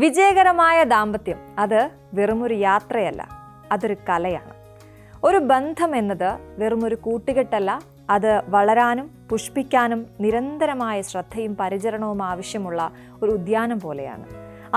വിജയകരമായ ദാമ്പത്യം അത് വെറുമൊരു യാത്രയല്ല, അതൊരു കലയാണ്. ഒരു ബന്ധം എന്നത് വെറുമൊരു കൂട്ടുകെട്ടല്ല, അത് വളരാനും പുഷ്പിക്കാനും നിരന്തരമായ ശ്രദ്ധയും പരിചരണവും ആവശ്യമുള്ള ഒരു ഉദ്യാനം പോലെയാണ്.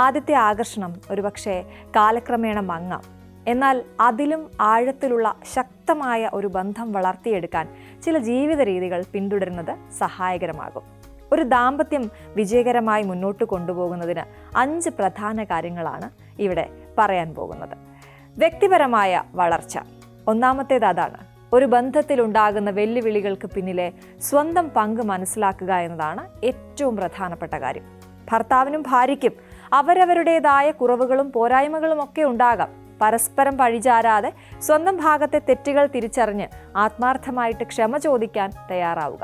ആദ്യത്തെ ആകർഷണം ഒരുപക്ഷെ കാലക്രമേണ മങ്ങാം, എന്നാൽ അതിലും ആഴത്തിലുള്ള ശക്തമായ ഒരു ബന്ധം വളർത്തിയെടുക്കാൻ ചില ജീവിത രീതികൾ പിന്തുടരുന്നത് സഹായകരമാകും. ഒരു ദാമ്പത്യം വിജയകരമായി മുന്നോട്ട് കൊണ്ടുപോകുന്നതിന് 5 പ്രധാന കാര്യങ്ങളാണ് ഇവിടെ പറയാൻ പോകുന്നത്. വ്യക്തിപരമായ വളർച്ച ഒന്നാമത്തേത് അതാണ്. ഒരു ബന്ധത്തിലുണ്ടാകുന്ന വെല്ലുവിളികൾക്ക് പിന്നിലെ സ്വന്തം പങ്ക് മനസ്സിലാക്കുക എന്നതാണ് ഏറ്റവും പ്രധാനപ്പെട്ട കാര്യം. ഭർത്താവിനും ഭാര്യയ്ക്കും അവരവരുടേതായ കുറവുകളും പോരായ്മകളും ഒക്കെ ഉണ്ടാകാം. പരസ്പരം പഴിചാരാതെ സ്വന്തം ഭാഗത്തെ തെറ്റുകൾ തിരിച്ചറിഞ്ഞ് ആത്മാർത്ഥമായിട്ട് ക്ഷമ ചോദിക്കാൻ തയ്യാറാവുക.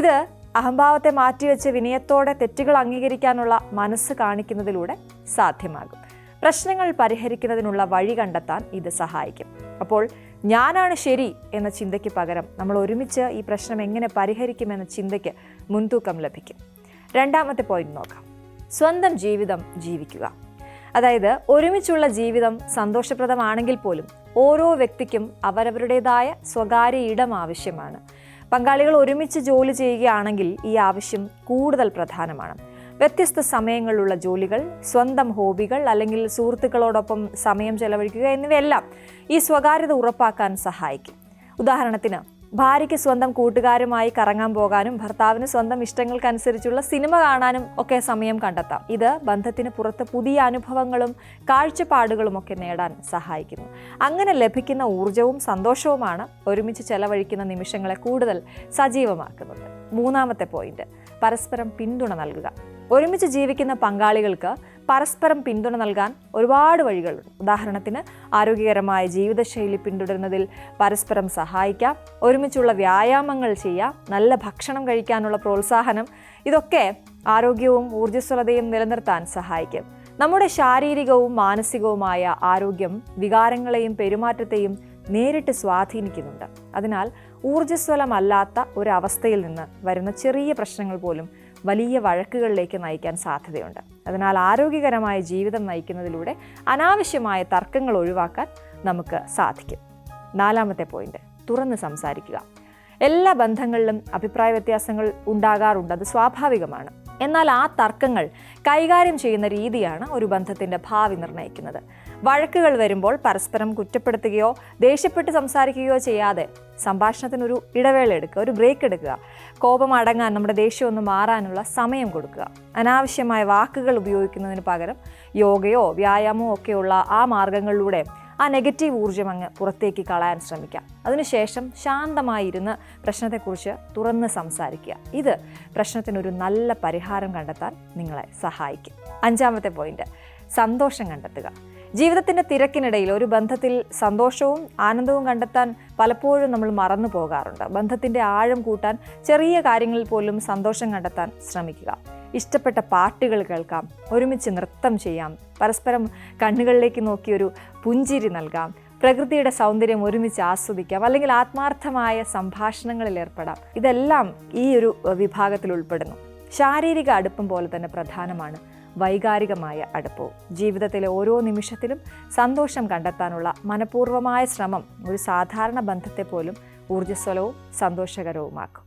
ഇത് അഹംഭാവത്തെ മാറ്റിവെച്ച് വിനയത്തോടെ തെറ്റുകൾ അംഗീകരിക്കാനുള്ള മനസ്സ് കാണിക്കുന്നതിലൂടെ സാധ്യമാകും. പ്രശ്നങ്ങൾ പരിഹരിക്കുന്നതിനുള്ള വഴി കണ്ടെത്താൻ ഇത് സഹായിക്കും. അപ്പോൾ ഞാനാണ് ശരി എന്ന ചിന്തയ്ക്ക് പകരം നമ്മൾ ഒരുമിച്ച് ഈ പ്രശ്നം എങ്ങനെ പരിഹരിക്കുമെന്ന ചിന്തയ്ക്ക് മുൻതൂക്കം ലഭിക്കും. രണ്ടാമത്തെ പോയിന്റ് നോക്കാം. സ്വന്തം ജീവിതം ജീവിക്കുക. അതായത് ഒരുമിച്ചുള്ള ജീവിതം സന്തോഷപ്രദമാണെങ്കിൽ പോലും ഓരോ വ്യക്തിക്കും അവരവരുടേതായ സ്വകാര്യ ഇടം ആവശ്യമാണ്. പങ്കാളികൾ ഒരുമിച്ച് ജോലി ചെയ്യുകയാണെങ്കിൽ ഈ ആവശ്യം കൂടുതൽ പ്രധാനമാണ്. വ്യത്യസ്ത സമയങ്ങളിലുള്ള ജോലികൾ, സ്വന്തം ഹോബികൾ അല്ലെങ്കിൽ സുഹൃത്തുക്കളോടൊപ്പം സമയം ചെലവഴിക്കുക എന്നിവയെല്ലാം ഈ സ്വകാര്യത ഉറപ്പാക്കാൻ സഹായിക്കും. ഉദാഹരണത്തിന്, ഭാര്യയ്ക്ക് സ്വന്തം കൂട്ടുകാരുമായി കറങ്ങാൻ പോകാനും ഭർത്താവിന് സ്വന്തം ഇഷ്ടങ്ങൾക്കനുസരിച്ചുള്ള സിനിമ കാണാനും ഒക്കെ സമയം കണ്ടെത്താം. ഇത് ബന്ധത്തിന് പുറത്ത് പുതിയ അനുഭവങ്ങളും കാഴ്ചപ്പാടുകളും ഒക്കെ നേടാൻ സഹായിക്കുന്നു. അങ്ങനെ ലഭിക്കുന്ന ഊർജവും സന്തോഷവുമാണ് ഒരുമിച്ച് ചെലവഴിക്കുന്ന നിമിഷങ്ങളെ കൂടുതൽ സജീവമാക്കുന്നത്. മൂന്നാമത്തെ പോയിന്റ്, പരസ്പരം പിന്തുണ നൽകുക. ഒരുമിച്ച് ജീവിക്കുന്ന പങ്കാളികൾക്ക് പരസ്പരം പിന്തുണ നൽകാൻ ഒരുപാട് വഴികളുണ്ട്. ഉദാഹരണത്തിന്, ആരോഗ്യകരമായ ജീവിതശൈലി പിന്തുടരുന്നതിൽ പരസ്പരം സഹായിക്കാം, ഒരുമിച്ചുള്ള വ്യായാമങ്ങൾ ചെയ്യാം, നല്ല ഭക്ഷണം കഴിക്കാനുള്ള പ്രോത്സാഹനം, ഇതൊക്കെ ആരോഗ്യവും ഊർജ്ജസ്വലതയും നിലനിർത്താൻ സഹായിക്കും. നമ്മുടെ ശാരീരികവും മാനസികവുമായ ആരോഗ്യം വികാരങ്ങളെയും പെരുമാറ്റത്തെയും നേരിട്ട് സ്വാധീനിക്കുന്നുണ്ട്. അതിനാൽ ഊർജ്ജസ്വലമല്ലാത്ത ഒരവസ്ഥയിൽ നിന്ന് വരുന്ന ചെറിയ പ്രശ്നങ്ങൾ പോലും വലിയ വഴക്കുകളിലേക്ക് നയിക്കാൻ സാധ്യതയുണ്ട്. അതിനാൽ ആരോഗ്യകരമായ ജീവിതം നയിക്കുന്നതിലൂടെ അനാവശ്യമായ തർക്കങ്ങൾ ഒഴിവാക്കാൻ നമുക്ക് സാധിക്കും. നാലാമത്തെ പോയിന്റ്, തുറന്ന് സംസാരിക്കുക. എല്ലാ ബന്ധങ്ങളിലും അഭിപ്രായ വ്യത്യാസങ്ങൾ ഉണ്ടാകാറുണ്ട്, അത് സ്വാഭാവികമാണ്. എന്നാൽ ആ തർക്കങ്ങൾ കൈകാര്യം ചെയ്യുന്ന രീതിയാണ് ഒരു ബന്ധത്തിൻ്റെ ഭാവി നിർണ്ണയിക്കുന്നത്. വഴക്കുകൾ വരുമ്പോൾ പരസ്പരം കുറ്റപ്പെടുത്തുകയോ ദേഷ്യപ്പെട്ട് സംസാരിക്കുകയോ ചെയ്യാതെ സംഭാഷണത്തിനൊരു ഇടവേള എടുക്കുക, ഒരു ബ്രേക്ക് എടുക്കുക. കോപം അടങ്ങാൻ, നമ്മുടെ ദേഷ്യം ഒന്ന് മാറാനുള്ള സമയം കൊടുക്കുക. അനാവശ്യമായ വാക്കുകൾ ഉപയോഗിക്കുന്നതിന് പകരം യോഗയോ വ്യായാമമോ ഒക്കെയുള്ള ആ മാർഗങ്ങളിലൂടെ ആ നെഗറ്റീവ് ഊർജ്ജം അങ്ങ് പുറത്തേക്ക് കളയാൻ ശ്രമിക്കാം. അതിനുശേഷം ശാന്തമായിരുന്ന് പ്രശ്നത്തെക്കുറിച്ച് തുറന്ന് സംസാരിക്കുക. ഇത് പ്രശ്നത്തിനൊരു നല്ല പരിഹാരം കണ്ടെത്താൻ നിങ്ങളെ സഹായിക്കും. അഞ്ചാമത്തെ പോയിന്റ്, സന്തോഷം കണ്ടെത്തുക. ജീവിതത്തിൻ്റെ തിരക്കിനിടയിൽ ഒരു ബന്ധത്തിൽ സന്തോഷവും ആനന്ദവും കണ്ടെത്താൻ പലപ്പോഴും നമ്മൾ മറന്നു പോകാറുണ്ട്. ബന്ധത്തിൻ്റെ ആഴം കൂട്ടാൻ ചെറിയ കാര്യങ്ങളിൽ പോലും സന്തോഷം കണ്ടെത്താൻ ശ്രമിക്കുക. ഇഷ്ടപ്പെട്ട പാട്ടുകൾ കേൾക്കാം, ഒരുമിച്ച് നൃത്തം ചെയ്യാം, പരസ്പരം കണ്ണുകളിലേക്ക് നോക്കി ഒരു പുഞ്ചിരി നൽകാം, പ്രകൃതിയുടെ സൗന്ദര്യം ഒരുമിച്ച് ആസ്വദിക്കാം, അല്ലെങ്കിൽ ആത്മാർത്ഥമായ സംഭാഷണങ്ങളിൽ ഏർപ്പെടാം. ഇതെല്ലാം ഈ ഒരു വിഭാഗത്തിൽ ഉൾപ്പെടുന്നു. ശാരീരിക അടുപ്പം പോലെ തന്നെ പ്രധാനമാണ് വൈകാരികമായ അടുപ്പവും. ജീവിതത്തിലെ ഓരോ നിമിഷത്തിലും സന്തോഷം കണ്ടെത്താനുള്ള മനഃപൂർവ്വമായ ശ്രമം ഒരു സാധാരണ ബന്ധത്തെ പോലും ഊർജ്ജസ്വലവും സന്തോഷകരവുമാക്കും.